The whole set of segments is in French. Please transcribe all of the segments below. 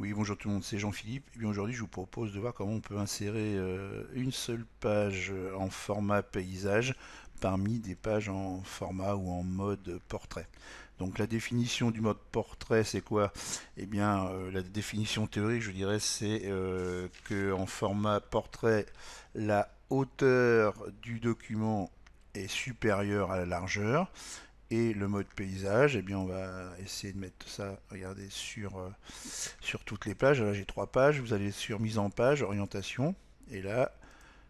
Oui, bonjour tout le monde, c'est Jean-Philippe. Et bien aujourd'hui, je vous propose de voir comment on peut insérer une seule page en format paysage parmi des pages en format ou en mode portrait. Donc la définition du mode portrait, c'est quoi? Eh bien, la définition théorique, je dirais, c'est que en format portrait, la hauteur du document est supérieure à la largeur. Et le mode paysage, eh bien on va essayer de mettre ça, regardez, sur toutes les pages. Là j'ai trois pages, vous allez sur mise en page, orientation, et là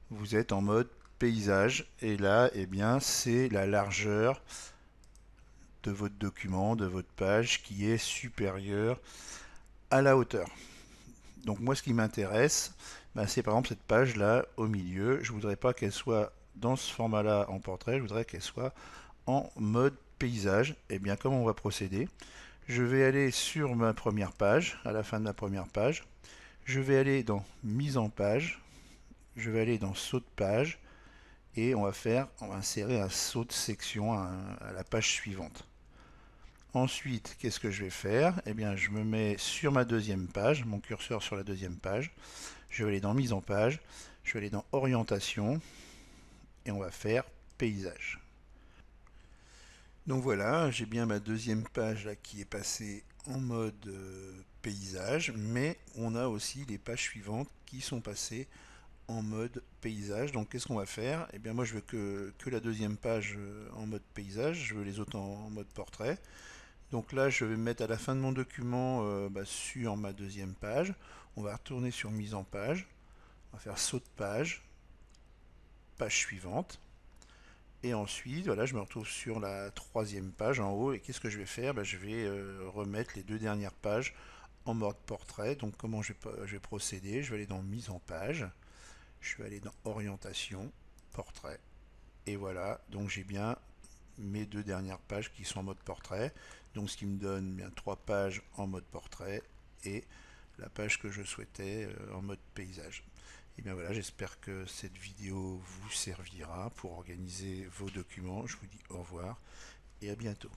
vous êtes en mode paysage, et là eh bien c'est la largeur de votre document, de votre page qui est supérieure à la hauteur. Donc moi ce qui m'intéresse, ben, c'est par exemple cette page là au milieu, je voudrais pas qu'elle soit dans ce format là en portrait, je voudrais qu'elle soit en mode paysage. Et bien comment on va procéder? Je vais aller sur ma première page, à la fin de ma première page. Je vais aller dans mise en page. Je vais aller dans saut de page. Et on va insérer un saut de section à la page suivante. Ensuite, qu'est-ce que je vais faire? Eh bien, je me mets sur ma deuxième page, mon curseur sur la deuxième page. Je vais aller dans mise en page. Je vais aller dans orientation. Et on va faire paysage. Donc voilà, j'ai bien ma deuxième page là qui est passée en mode paysage, mais on a aussi les pages suivantes qui sont passées en mode paysage. Donc qu'est-ce qu'on va faire? Eh bien moi je veux que la deuxième page en mode paysage, je veux les autres en mode portrait. Donc là je vais me mettre à la fin de mon document sur ma deuxième page. On va retourner sur mise en page, on va faire saut de page, page suivante. Et ensuite, voilà, je me retrouve sur la troisième page en haut. Et qu'est-ce que je vais faire? Je vais remettre les deux dernières pages en mode portrait. Donc comment je vais procéder? Je vais aller dans mise en page. Je vais aller dans orientation, portrait. Et voilà, donc j'ai bien mes deux dernières pages qui sont en mode portrait. Donc ce qui me donne bien trois pages en mode portrait et la page que je souhaitais en mode paysage. Et bien voilà, j'espère que cette vidéo vous servira pour organiser vos documents. Je vous dis au revoir et à bientôt.